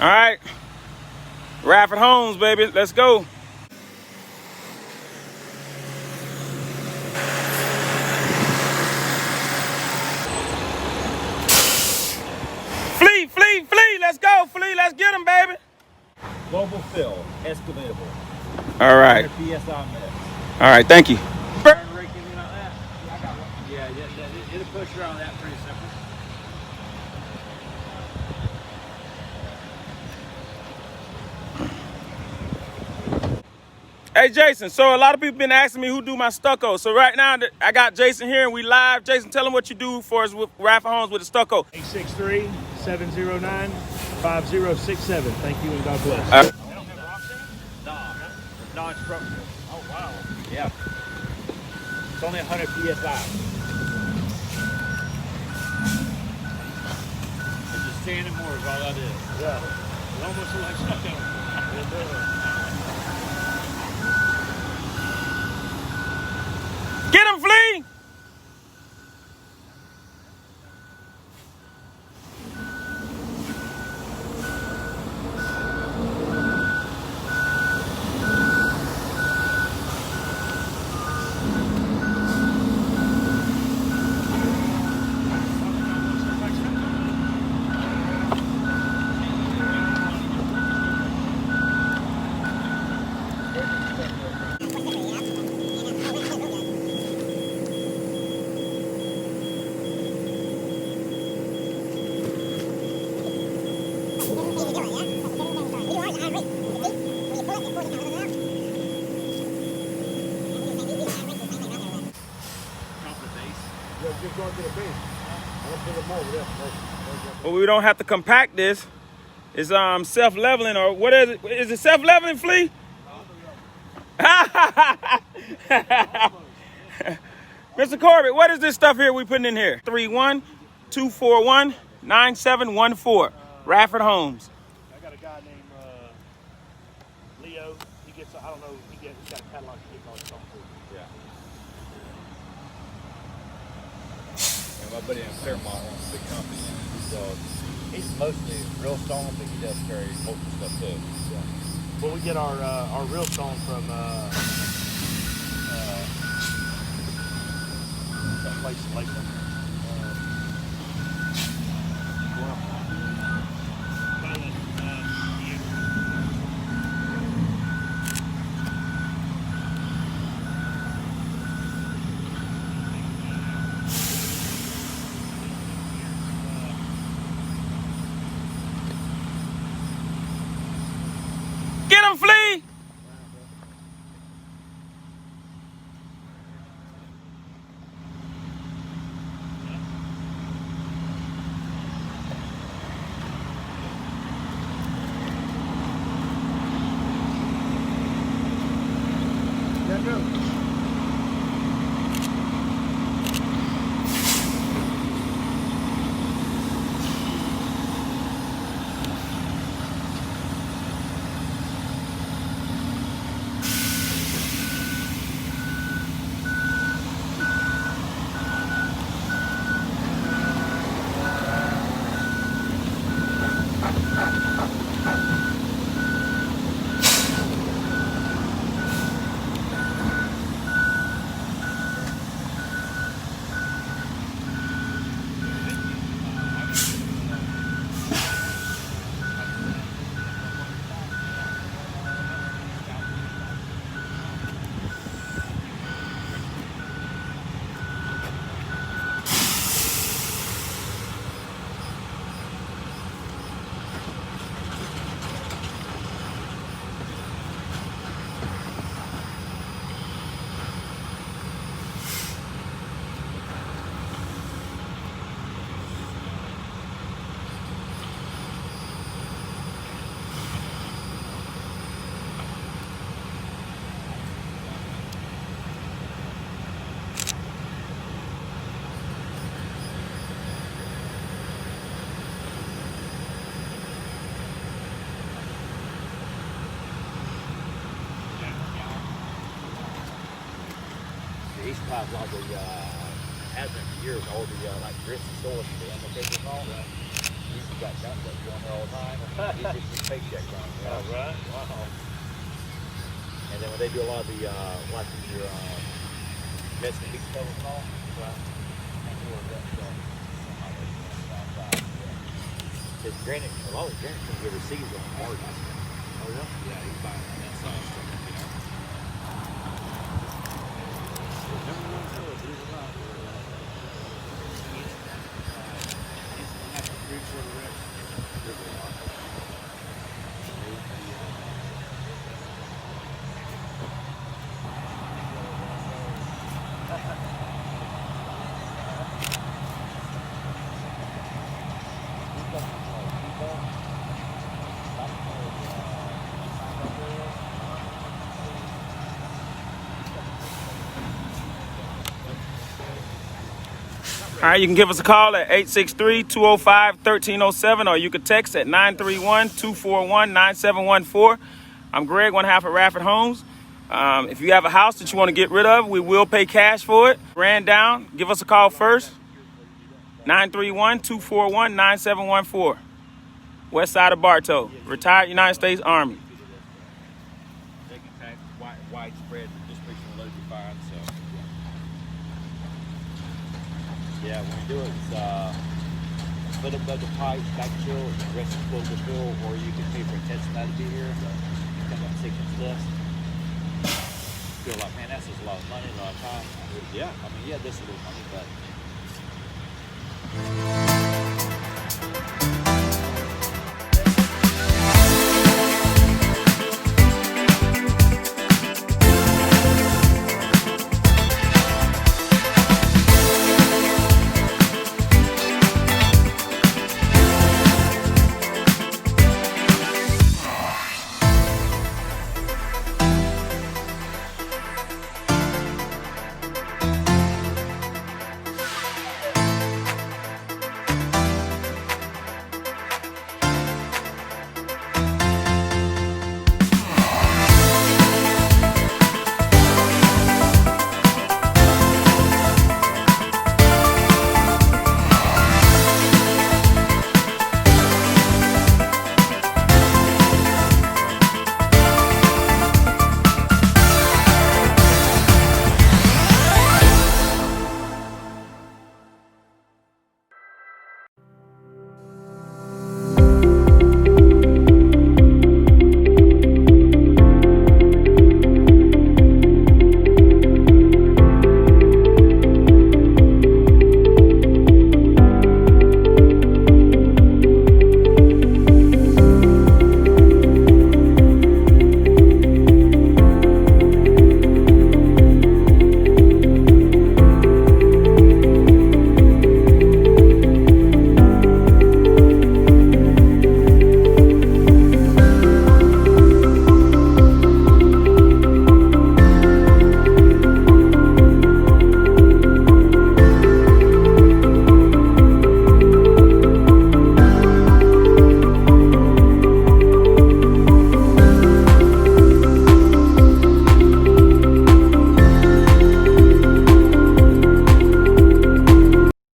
All right, Radford Homes, baby, let's go. Flee, let's go, Flee, let's get him, baby. Flowable Fill, Excavatable. All right. PSI mix. All right, thank you. Turn rake anything like that? Yeah, I got one. Yeah, it'll push around that pretty simple. Hey, Jason, so a lot of people been asking me who do my stucco. So right now, I got Jason here and we live. Jason, tell them what you do for us with Radford Homes with the stucco. 863-709-5067. Thank you and God bless. They don't have rocks in it? Nah, non-structural. Oh, wow. Yeah. It's only 100 PSI. It's just sand and mortar is all that is. Yeah. It almost looks like stucco. It does. Get him, Flea! Just going to the base. I'll put them over there. Well, we don't have to compact this. It's self-leveling, or what is it? Is it self-leveling, Flea? Mr. Corbett, what is this stuff here we putting in here? 31241-9714. Radford Homes. I got a guy named Leo. He gets, I don't know, he's got a catalog to get all his songs through. Yeah. And my buddy in Fairmont owns a big company. So he's mostly real stone, but he does carry multiple stuff too. Yeah. Well, we get our real stone from that place in Lakeland. Get him, Flea! He's probably has been for years. All the like grits and stores for the animal cages and all that. He's got that stuff going there all the time. He's just paycheck on it. Oh, right. Wow. And then when they do a lot of the like your medicine big covers and all, right? And more of that stuff. Because granite, a lot of granite can get received on the margin. Oh, yeah? Yeah, he's buying that size stuff, you know. Never knows who it is about. All right, you can give us a call at 863-205-1307, or you can text at 931-241-9714. I'm Greg, one half of Radford Homes. If you have a house that you want to get rid of, we will pay cash for it. Ran down, give us a call first. 931-241-9714. West side of Bartow, retired United States Army. They can pack widespread distribution of load you find, so. Yeah, when we do it, it's put above the pipes, back chill, and the rest is Flowable Fill, or you can pay for a test that to be here. Come up and take some tests. Feel like, man, that's just a lot of money, a lot of time. Yeah, I mean, yeah, this is a little money, but